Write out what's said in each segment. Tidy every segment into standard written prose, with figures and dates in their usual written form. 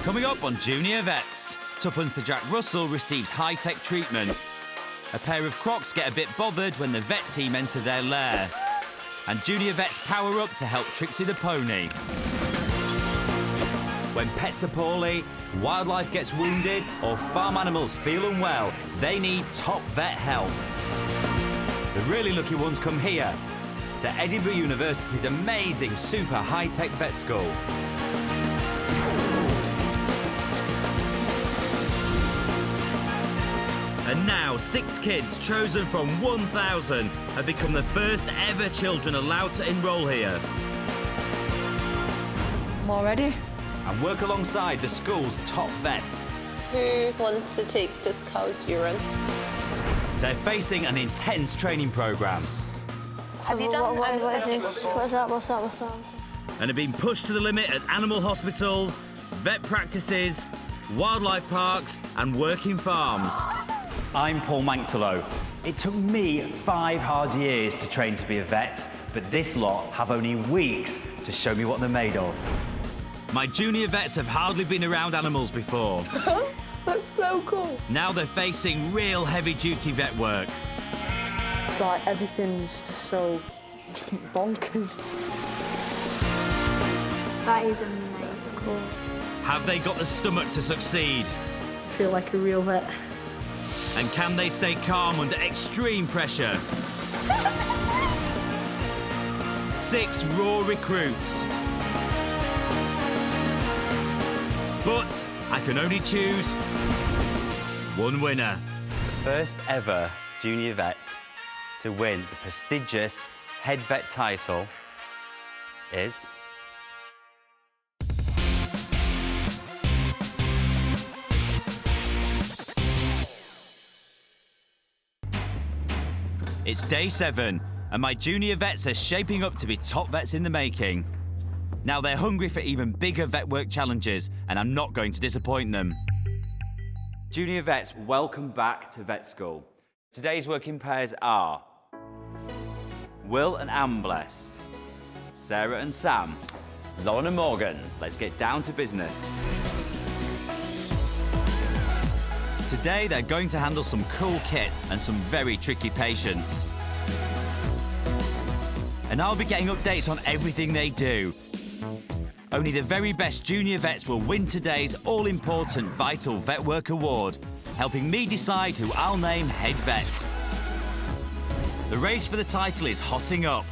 Coming up on Junior Vets, Tuppence the Jack Russell receives high-tech treatment. A pair of crocs get a bit bothered when the vet team enter their lair. And Junior Vets power up to help Trixie the pony. When pets are poorly, wildlife gets wounded, or farm animals feel unwell, they need top vet help. The really lucky ones come here, to Edinburgh University's amazing super high-tech vet school. And now 6 kids chosen from 1,000 have become the first ever children allowed to enrol here. I'm all ready. And work alongside the school's top vets. Who wants to take this cow's urine? They're facing an intense training programme. Have you done anaesthetics before? What's that? And have been pushed to the limit at animal hospitals, vet practices, wildlife parks and working farms. I'm Paul Manctolo. It took me 5 hard years to train to be a vet, but this lot have only weeks to show me what they're made of. My junior vets have hardly been around animals before. That's so cool. Now they're facing real heavy-duty vet work. It's like everything's just so bonkers. That is amazing. Cool. Have they got the stomach to succeed? I feel like a real vet. And can they stay calm under extreme pressure? 6 raw recruits. But I can only choose one winner. The first ever junior vet to win the prestigious head vet title is... It's day 7, and my junior vets are shaping up to be top vets in the making. Now they're hungry for even bigger vet work challenges, and I'm not going to disappoint them. Junior vets, welcome back to vet school. Today's working pairs are Will and Anne Blessed, Sarah and Sam, Lauren and Morgan. Let's get down to business. Today, they're going to handle some cool kit and some very tricky patients. And I'll be getting updates on everything they do. Only the very best junior vets will win today's all-important Vital Vet Work Award, helping me decide who I'll name head vet. The race for the title is hotting up.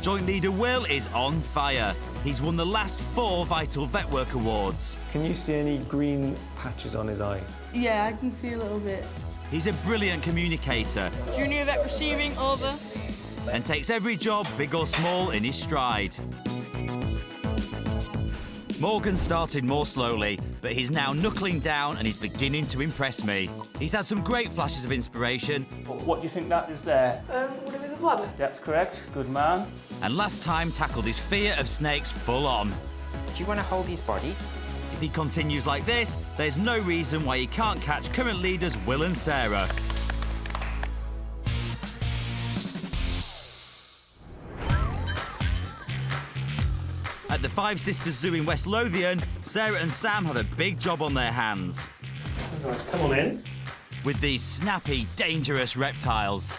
Joint leader Will is on fire. He's won the last 4 Vital Vet Work Awards. Can you see any green patches on his eye? Yeah, I can see a little bit. He's a brilliant communicator Junior vet receiving, over. and takes every job, big or small, in his stride. Morgan started more slowly, but he's now knuckling down and he's beginning to impress me. He's had some great flashes of inspiration. What do you think that is there? Would it be the bladder? That's correct. Good man. And last time tackled his fear of snakes full on. Do you want to hold his body? If he continues like this, there's no reason why he can't catch current leaders Will and Sarah. At the Five Sisters Zoo in West Lothian, Sarah and Sam have a big job on their hands. Right, come on in. With these snappy, dangerous reptiles.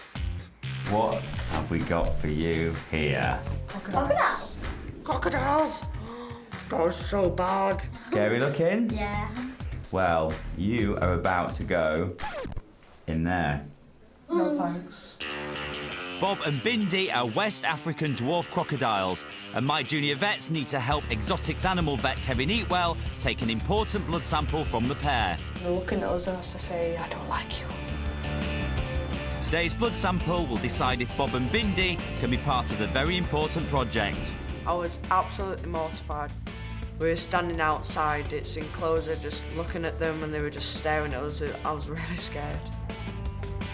What have we got for you here? Crocodiles. Crocodiles? That was so bad. Scary looking? Yeah. Well, you are about to go in there. No thanks. Bob and Bindi are West African dwarf crocodiles, and my junior vets need to help exotics animal vet Kevin Eatwell take an important blood sample from the pair. They're looking at us and us to say, I don't like you. Today's blood sample will decide if Bob and Bindi can be part of the very important project. I was absolutely mortified. We were standing outside its enclosure just looking at them and they were just staring at us. I was really scared.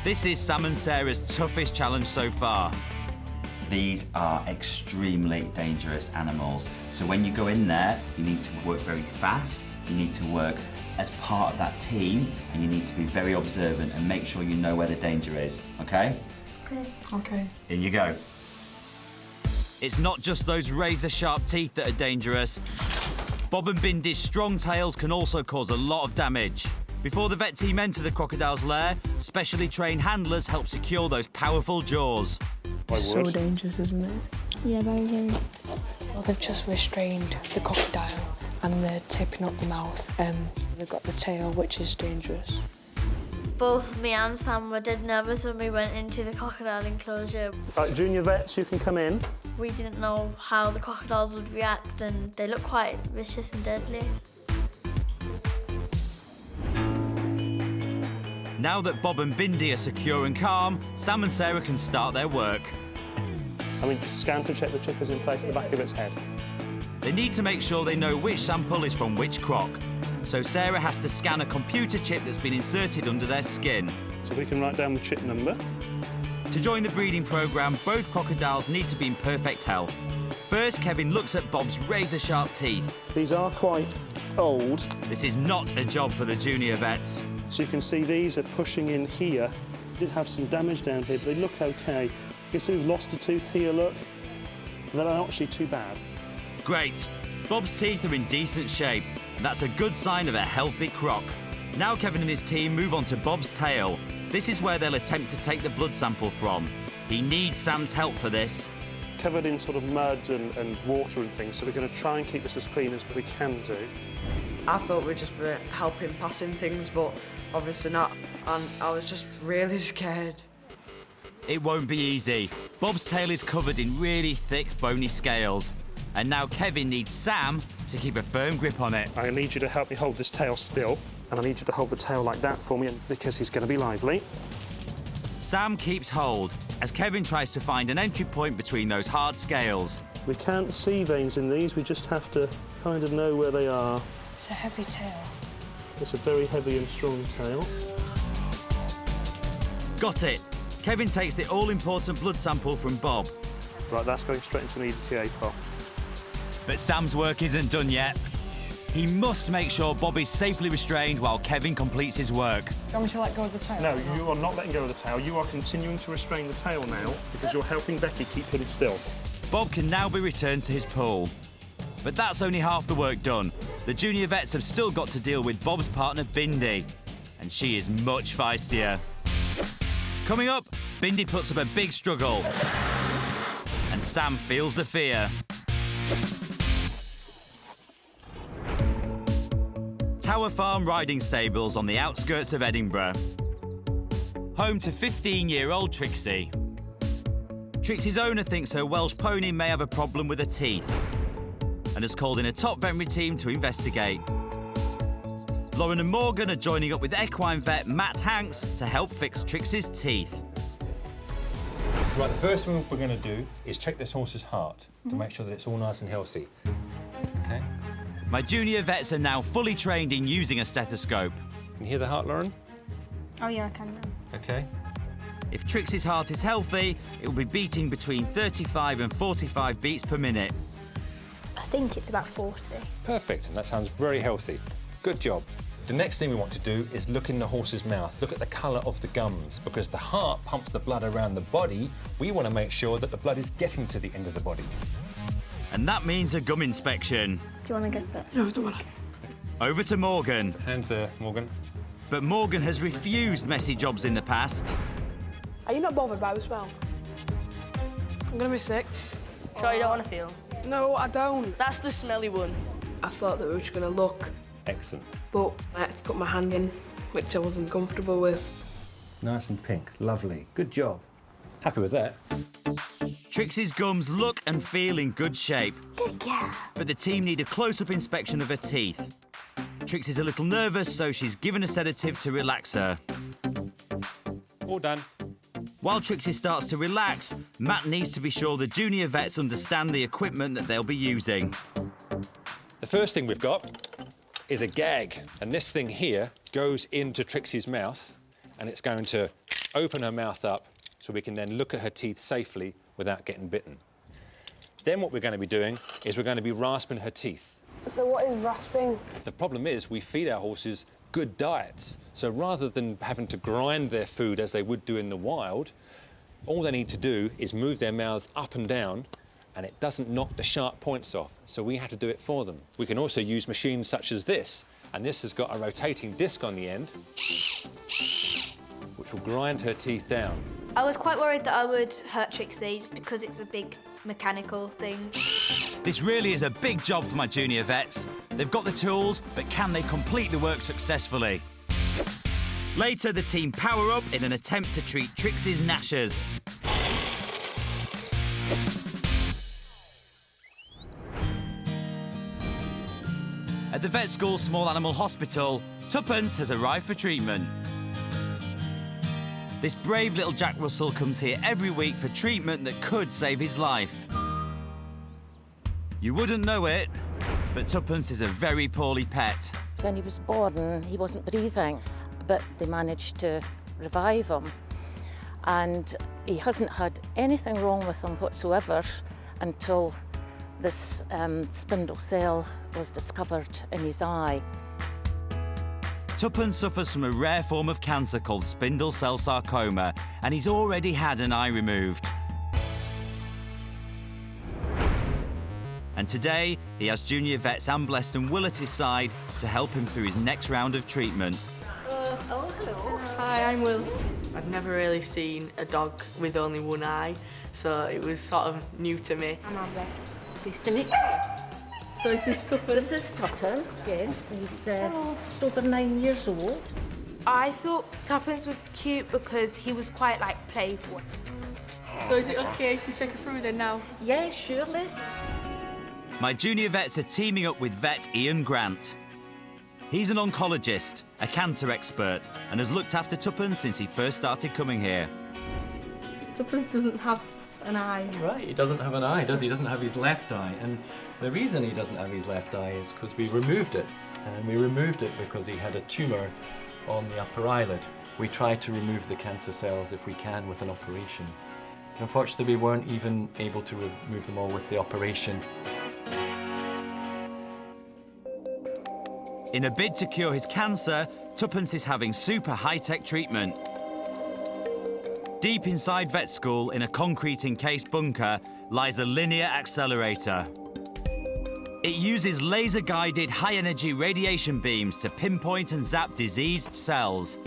This is Sam and Sarah's toughest challenge so far. These are extremely dangerous animals. So when you go in there, you need to work very fast. You need to work as part of that team, and you need to be very observant and make sure you know where the danger is, okay? Okay. In you go. It's not just those razor-sharp teeth that are dangerous. Bob and Bindy's strong tails can also cause a lot of damage. Before the vet team enter the crocodile's lair, specially trained handlers help secure those powerful jaws. So dangerous, isn't it? Yeah, very, very. Well, they've just restrained the crocodile and they're taping up the mouth. They've got the tail, which is dangerous. Both me and Sam were dead nervous when we went into the crocodile enclosure. Right, junior vets, you can come in. We didn't know how the crocodiles would react, and they look quite vicious and deadly. Now that Bob and Bindy are secure and calm, Sam and Sarah can start their work. I mean, just scan to check the chip is in place at the back of its head. They need to make sure they know which sample is from which croc. So Sarah has to scan a computer chip that's been inserted under their skin. So we can write down the chip number. To join the breeding programme, both crocodiles need to be in perfect health. First, Kevin looks at Bob's razor-sharp teeth. These are quite old. This is not a job for the junior vets. So you can see these are pushing in here. Did have some damage down here, but they look okay. You can see we've lost a tooth here, look. They're not actually too bad. Great. Bob's teeth are in decent shape, and that's a good sign of a healthy croc. Now Kevin and his team move on to Bob's tail. This is where they'll attempt to take the blood sample from. He needs Sam's help for this. Covered in sort of mud and water and things, so we're going to try and keep this as clean as we can do. I thought we'd just be helping passing things, but obviously not. And I was just really scared. It won't be easy. Bob's tail is covered in really thick, bony scales. And now Kevin needs Sam to keep a firm grip on it. I need you to help me hold this tail still, and I need you to hold the tail like that for me, because he's going to be lively. Sam keeps hold as Kevin tries to find an entry point between those hard scales. We can't see veins in these, we just have to kind of know where they are. It's a heavy tail. It's a very heavy and strong tail. Got it. Kevin takes the all-important blood sample from Bob. Right, that's going straight into an EDTA pot. But Sam's work isn't done yet. He must make sure Bob is safely restrained while Kevin completes his work. Do you want me to let go of the tail? No, you are not letting go of the tail. You are continuing to restrain the tail now because you're helping Becky keep him still. Bob can now be returned to his pool. But that's only half the work done. The junior vets have still got to deal with Bob's partner, Bindy. And she is much feistier. Coming up, Bindy puts up a big struggle. And Sam feels the fear. Tower Farm Riding Stables on the outskirts of Edinburgh. Home to 15-year-old Trixie. Trixie's owner thinks her Welsh pony may have a problem with her teeth and has called in a top veterinary team to investigate. Lauren and Morgan are joining up with equine vet Matt Hanks to help fix Trixie's teeth. Right, the first thing we're going to do is check this horse's heart to make sure that it's all nice and healthy. Okay? My junior vets are now fully trained in using a stethoscope. Can you hear the heart, Lauren? Oh, yeah, I can now. Okay. If Trixie's heart is healthy, it will be beating between 35 and 45 beats per minute. I think it's about 40. Perfect, and that sounds very healthy. Good job. The next thing we want to do is look in the horse's mouth. Look at the colour of the gums, because the heart pumps the blood around the body. We want to make sure that the blood is getting to the end of the body. And that means a gum inspection. Do you want to go first? No, don't worry. Over to Morgan. Hands there, Morgan. But Morgan has refused messy jobs in the past. Are you not bothered by the smell? I'm gonna be sick. Sure you don't want to feel? No, I don't. That's the smelly one. I thought that we were just gonna look, Excellent. but I had to put my hand in, which I wasn't comfortable with. Nice and pink. Lovely. Good job. Happy with that. Trixie's gums look and feel in good shape. Good girl. But the team need a close-up inspection of her teeth. Trixie's a little nervous, so she's given a sedative to relax her. All done. While Trixie starts to relax, Matt needs to be sure the junior vets understand the equipment that they'll be using. The first thing we've got is a gag, and this thing here goes into Trixie's mouth, and it's going to open her mouth up so we can then look at her teeth safely without getting bitten. Then what we're going to be doing is we're going to be rasping her teeth. So what is rasping? The problem is we feed our horses good diets, so rather than having to grind their food as they would do in the wild, all they need to do is move their mouths up and down and it doesn't knock the sharp points off, so we had to do it for them. We can also use machines such as this, and this has got a rotating disc on the end, which will grind her teeth down. I was quite worried that I would hurt Trixie just because it's a big mechanical thing. This really is a big job for my junior vets. They've got the tools, but can they complete the work successfully? Later, the team power up in an attempt to treat Trixie's gnashers. At the Vet School Small Animal Hospital, Tuppence has arrived for treatment. This brave little Jack Russell comes here every week for treatment that could save his life. You wouldn't know it, but Tuppence is a very poorly pet. When he was born, he wasn't breathing, but they managed to revive him. And he hasn't had anything wrong with him whatsoever until this spindle cell was discovered in his eye. Tuppence suffers from a rare form of cancer called spindle cell sarcoma, and he's already had an eye removed. And today, he has junior vets Anne Blest and Will at his side to help him through his next round of treatment. Oh, hello. Hi, I'm Will. I'd never really seen a dog with only one eye, so it was sort of new to me. I'm Anne Blest. Pleased to meet you. So this is Tuppence. This is Tuppence, yes. He's just over 9 years old. I thought Tuppence was cute because he was quite, like, playful. So is it okay if we take her through then now? Yeah, surely. My junior vets are teaming up with vet Ian Grant. He's an oncologist, a cancer expert, and has looked after Tuppence since he first started coming here. Tuppence doesn't have an eye. Right, he doesn't have an eye, does he? He doesn't have his left eye. And the reason he doesn't have his left eye is because we removed it. And we removed it because he had a tumour on the upper eyelid. We try to remove the cancer cells if we can with an operation. Unfortunately, we weren't even able to remove them all with the operation. In a bid to cure his cancer, Tuppence is having super high-tech treatment. Deep inside vet school, in a concrete-encased bunker, lies a linear accelerator. It uses laser-guided high-energy radiation beams to pinpoint and zap diseased cells.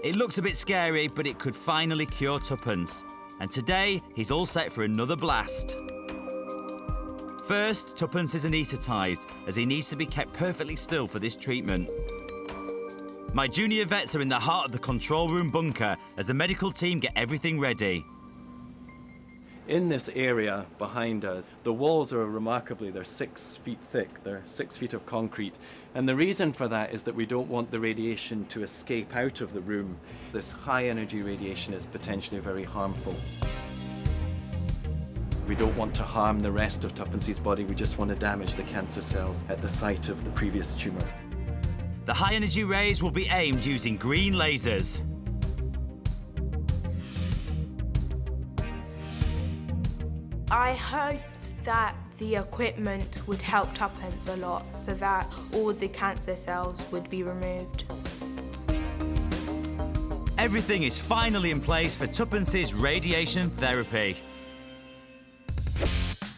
It looks a bit scary, but it could finally cure Tuppence. And today, he's all set for another blast. First, Tuppence is anaesthetised, as he needs to be kept perfectly still for this treatment. My junior vets are in the heart of the control room bunker as the medical team get everything ready. In this area behind us, the walls are remarkably, they're 6 feet thick, they're 6 feet of concrete. And the reason for that is that we don't want the radiation to escape out of the room. This high energy radiation is potentially very harmful. We don't want to harm the rest of Tuppence's body, we just want to damage the cancer cells at the site of the previous tumour. The high-energy rays will be aimed using green lasers. I hoped that the equipment would help Tuppence a lot so that all the cancer cells would be removed. Everything is finally in place for Tuppence's radiation therapy.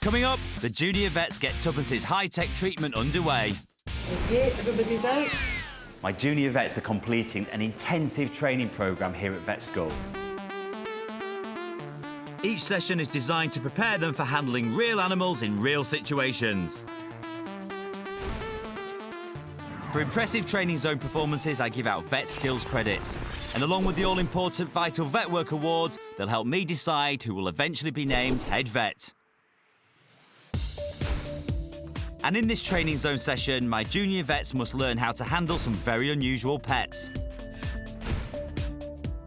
Coming up, the junior vets get Tuppence's high-tech treatment underway. Okay, everybody's out. My junior vets are completing an intensive training programme here at Vet School. Each session is designed to prepare them for handling real animals in real situations. For impressive training zone performances, I give out Vet Skills credits. And along with the all-important Vital Vet Work Awards, they'll help me decide who will eventually be named head vet. And in this training zone session, my junior vets must learn how to handle some very unusual pets.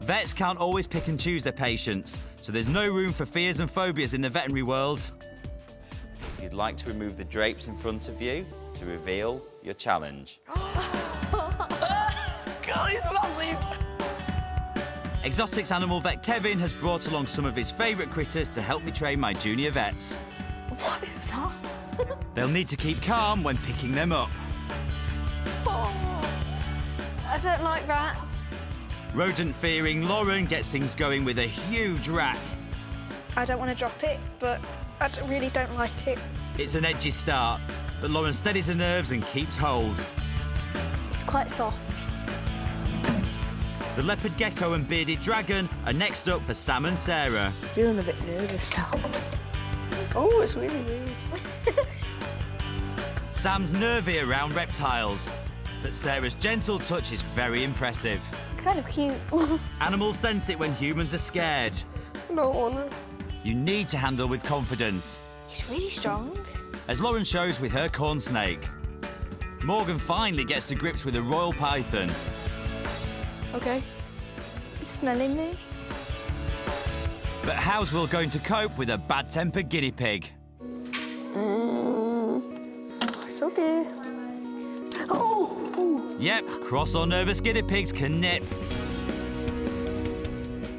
Vets can't always pick and choose their patients, so there's no room for fears and phobias in the veterinary world. If you'd like to remove the drapes in front of you to reveal your challenge. Exotics animal vet Kevin has brought along some of his favourite critters to help me train my junior vets. What is that? They'll need to keep calm when picking them up. I don't like rats. Rodent-fearing Lauren gets things going with a huge rat. I don't want to drop it, but I really don't like it. It's an edgy start, but Lauren steadies her nerves and keeps hold. It's quite soft. The leopard gecko and bearded dragon are next up for Sam and Sarah. Feeling a bit nervous now. Oh, it's really weird. Sam's nervy around reptiles, but Sarah's gentle touch is very impressive. It's kind of cute. Animals sense it when humans are scared. I don't wanna. You need to handle with confidence, He's really strong. as Lauren shows with her corn snake. Morgan finally gets to grips with a royal python. Okay. He's smelling me. But how's Will going to cope with a bad-tempered guinea pig? It's okay. Oh! Yep, cross or nervous guinea pigs can nip.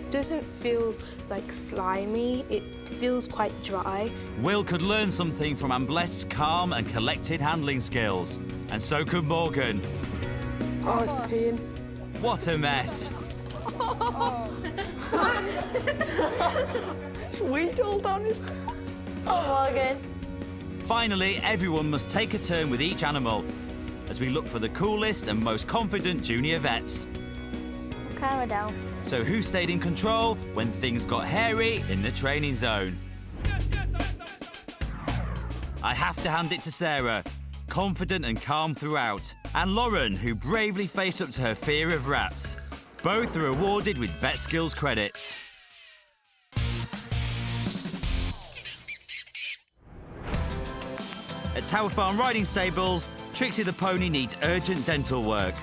Doesn't feel like slimy, it feels quite dry. Will could learn something from Amblest's calm and collected handling skills. And so could Morgan. Oh, it's pain. What a mess. It's weed all down his... Oh, Morgan. Finally, everyone must take a turn with each animal as we look for the coolest and most confident junior vets. Caradel. So who stayed in control when things got hairy in the training zone? I have to hand it to Sarah, confident and calm throughout, and Lauren, who bravely faced up to her fear of rats. Both are awarded with Vet Skills credits. At Tower Farm Riding Stables, Trixie the pony needs urgent dental work.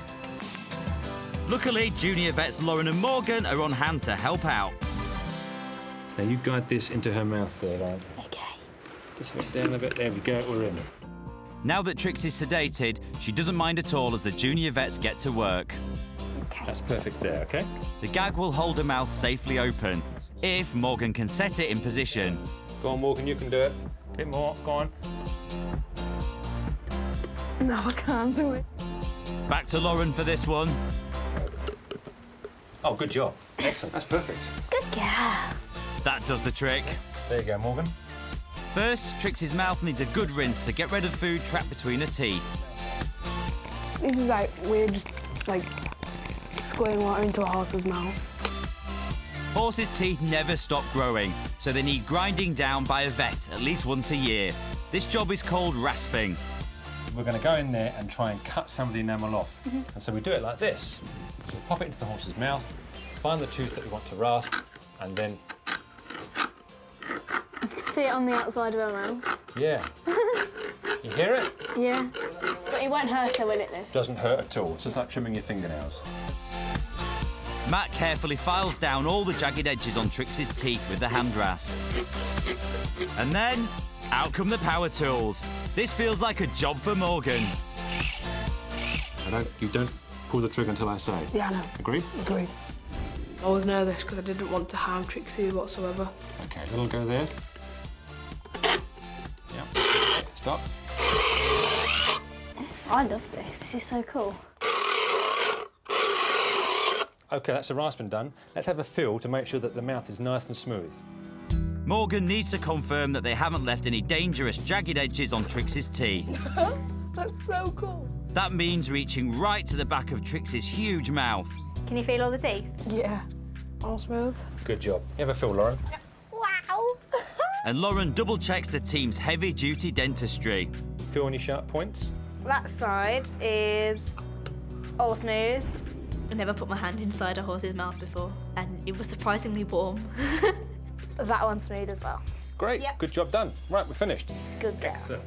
Luckily, junior vets Lauren and Morgan are on hand to help out. Now you guide this into her mouth there, Lauren. Okay. Just look down a bit. There we go, we're in. Now that Trixie's sedated, she doesn't mind at all as the junior vets get to work. Okay. That's perfect there, okay? The gag will hold her mouth safely open, if Morgan can set it in position. Go on, Morgan, you can do it. A bit more, go on. No, I can't do it. Back to Lauren for this one. Oh, good job. Excellent, that's perfect. Good girl. That does the trick. There you go, Morgan. First, Trixie's mouth needs a good rinse to get rid of food trapped between her teeth. This is like weird, like squirting water into a horse's mouth. Horses' teeth never stop growing, so they need grinding down by a vet at least once a year. This job is called rasping. We're going to go in there and try and cut some of the enamel off. And so we do it like this. So we pop it into the horse's mouth, find the tooth that we want to rasp, and then... See it on the outside of her mouth. Yeah. You hear it? Yeah. But it won't hurt her, will it, this? Doesn't hurt at all. It's just like trimming your fingernails. Matt carefully files down all the jagged edges on Trixie's teeth with the hand rasp. And then, out come the power tools. This feels like a job for Morgan. You don't pull the trigger until I say. Yeah, I know. Agreed? Agreed. I was nervous because I didn't want to harm Trixie whatsoever. Okay, little go there. Yeah. Stop. I love this. This is so cool. Okay, that's the rasping done. Let's have a feel to make sure that the mouth is nice and smooth. Morgan needs to confirm that they haven't left any dangerous jagged edges on Trixie's teeth. That's so cool. That means reaching right to the back of Trixie's huge mouth. Can you feel all the teeth? Yeah. All smooth. Good job. You have a feel, Lauren? Wow. And Lauren double-checks the team's heavy-duty dentistry. Feel any sharp points? That side is all smooth. I never put my hand inside a horse's mouth before, and it was surprisingly warm. That one's smooth as well. Great, Yep. good job done. Right, we're finished. Good girl. Excellent.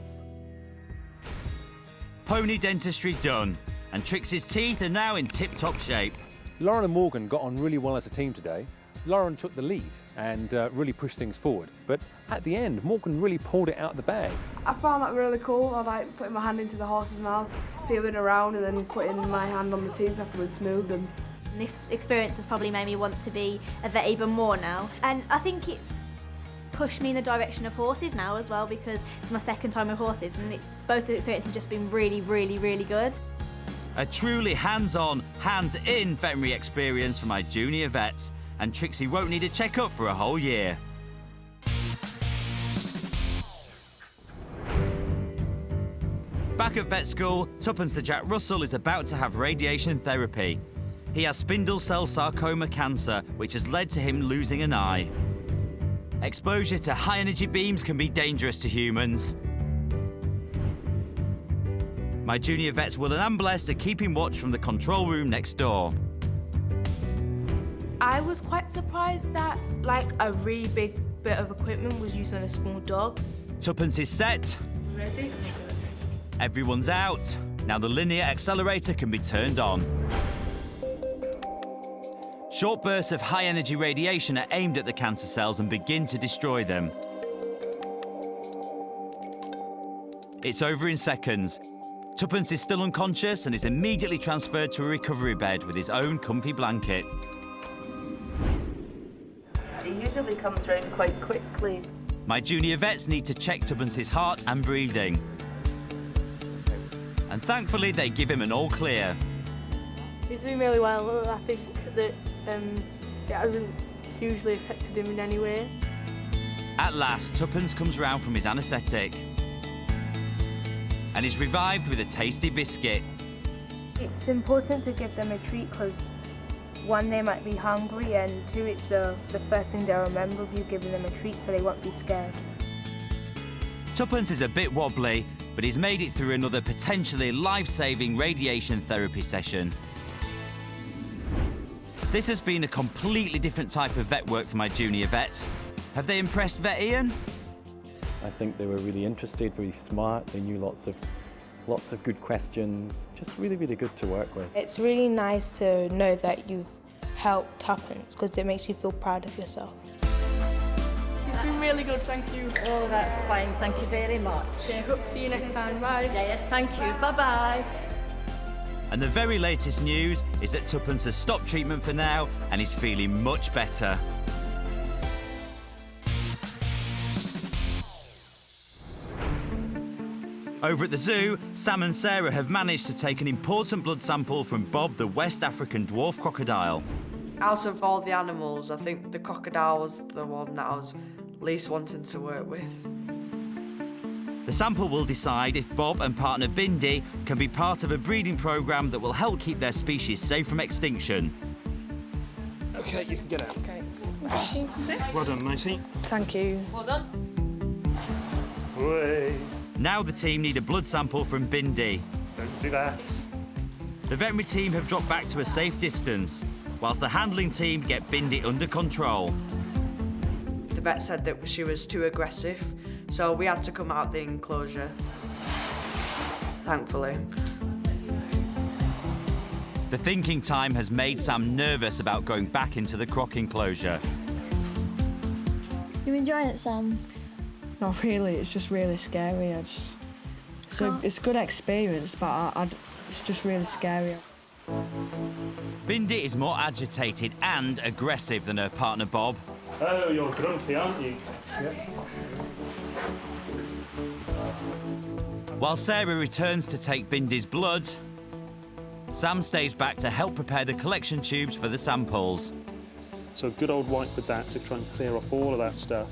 Pony dentistry done, and Trixie's teeth are now in tip-top shape. Lauren and Morgan got on really well as a team today. Lauren took the lead and really pushed things forward. But at the end, Morgan really pulled it out of the bag. I found that really cool. I like putting my hand into the horse's mouth, feeling around, and then putting my hand on the teeth after it's smooth. And This experience has probably made me want to be a vet even more now. And I think it's pushed me in the direction of horses now as well, because it's my second time with horses, and both the experiences have just been really, really, really good. A truly hands-on, hands-in veterinary experience for my junior vets, and Trixie won't need a checkup for a whole year. Back at vet school, Tuppence the Jack Russell is about to have radiation therapy. He has spindle cell sarcoma cancer, which has led to him losing an eye. Exposure to high-energy beams can be dangerous to humans. My junior vets Will and Amblest are keeping watch from the control room next door. I was quite surprised that like a really big bit of equipment was used on a small dog. Tuppence is set. Ready? Everyone's out. Now the linear accelerator can be turned on. Short bursts of high-energy radiation are aimed at the cancer cells and begin to destroy them. It's over in seconds. Tuppence is still unconscious and is immediately transferred to a recovery bed with his own comfy blanket. It usually comes round quite quickly. My junior vets need to check Tuppence's heart and breathing. And thankfully, they give him an all clear. He's doing really well. I think that it hasn't hugely affected him in any way. At last, Tuppence comes round from his anaesthetic and is revived with a tasty biscuit. It's important to give them a treat because one, they might be hungry, and two, it's the first thing they'll remember of you giving them a treat, so they won't be scared. Tuppence is a bit wobbly, but he's made it through another potentially life-saving radiation therapy session. This has been a completely different type of vet work for my junior vets. Have they impressed Vet Ian? I think they were really interested, really smart. They knew lots of good questions. Just really, really good to work with. It's really nice to know that you've helped Tuppence because it makes you feel proud of yourself. It's been really good, thank you. Oh, that's fine. Thank you very much. Okay, hope to see you next time. Bye. Yes, thank you. Bye-bye. And the very latest news is that Tuppence has stopped treatment for now and is feeling much better. Over at the zoo, Sam and Sarah have managed to take an important blood sample from Bob, the West African dwarf crocodile. Out of all the animals, I think the crocodile was the one that I was least wanting to work with. The sample will decide if Bob and partner Bindi can be part of a breeding programme that will help keep their species safe from extinction. OK, you can get out. OK. Well done, matey. Thank you. Well done. Hooray. Now the team need a blood sample from Bindi. Don't do that. The veterinary team have dropped back to a safe distance, whilst the handling team get Bindi under control. The vet said that she was too aggressive, so we had to come out the enclosure. Thankfully. The thinking time has made Sam nervous about going back into the croc enclosure. You enjoying it, Sam? Not really, it's just really scary. It's a good experience, but it's just really scary. Bindi is more agitated and aggressive than her partner Bob. Oh, you're grumpy, aren't you? Yep. While Sarah returns to take Bindi's blood, Sam stays back to help prepare the collection tubes for the samples. So a good old wipe with that to try and clear off all of that stuff.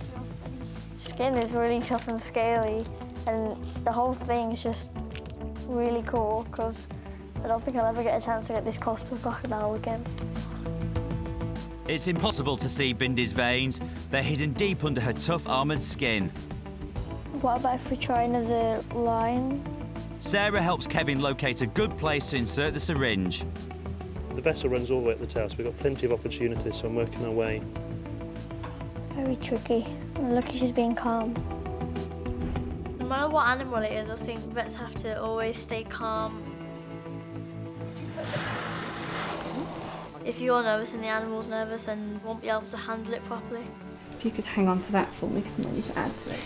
Skin is really tough and scaly, and the whole thing is just really cool because I don't think I'll ever get a chance to get this close to a crocodile again. It's impossible to see Bindi's veins. They're hidden deep under her tough armoured skin. What about if we try another line? Sarah helps Kevin locate a good place to insert the syringe. The vessel runs all the way up the tail, so we've got plenty of opportunities, so I'm working our way. Very tricky. I'm lucky she's being calm. No matter what animal it is, I think vets have to always stay calm. If you're nervous and the animal's nervous and won't be able to handle it properly. If you could hang on to that for me, because I'm ready to add to it.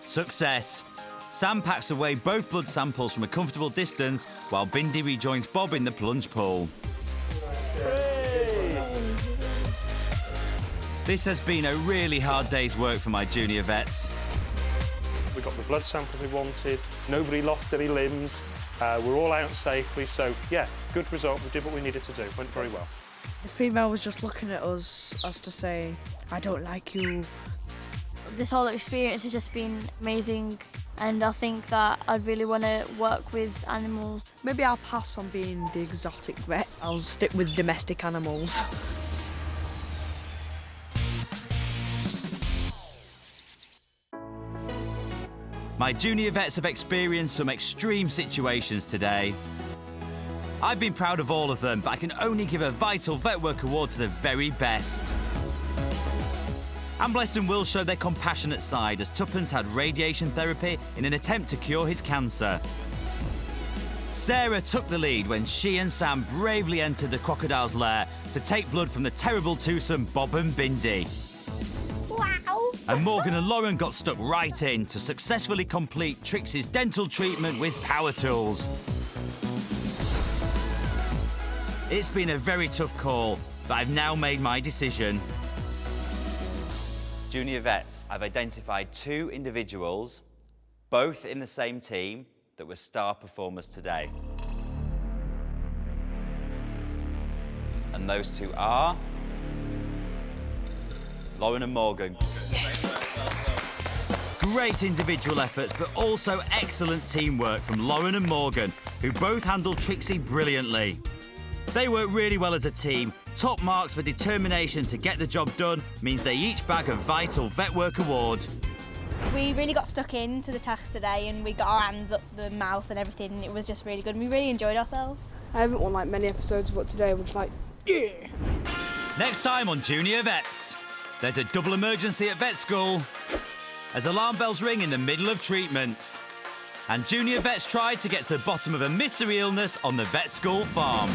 Success. Sam packs away both blood samples from a comfortable distance while Bindi rejoins Bob in the plunge pool. This has been a really hard day's work for my junior vets. We got the blood samples we wanted, nobody lost any limbs, we're all out safely, so yeah, good result. We did what we needed to do, went very well. The female was just looking at us as to say, I don't like you. This whole experience has just been amazing, and I think that I'd really want to work with animals. Maybe I'll pass on being the exotic vet. I'll stick with domestic animals. My junior vets have experienced some extreme situations today. I've been proud of all of them, but I can only give a Vital Vet Work Award to the very best. Ambless and Will showed their compassionate side as Tuppence had radiation therapy in an attempt to cure his cancer. Sarah took the lead when she and Sam bravely entered the crocodile's lair to take blood from the terrible twosome Bob and Bindi. Wow! And Morgan and Lauren got stuck right in to successfully complete Trixie's dental treatment with power tools. It's been a very tough call, but I've now made my decision. Junior vets, I've identified 2 individuals, both in the same team, that were star performers today. And those 2 are Lauren and Morgan. Great individual efforts, but also excellent teamwork from Lauren and Morgan, who both handled Trixie brilliantly. They work really well as a team. Top marks for determination to get the job done means they each bag a Vital Vet Work Award. We really got stuck into the task today and we got our hands up the mouth and everything, and it was just really good and we really enjoyed ourselves. I haven't won like many episodes, but today was like, yeah. Next time on Junior Vets, there's a double emergency at vet school as alarm bells ring in the middle of treatment. And junior vets try to get to the bottom of a mystery illness on the vet school farm.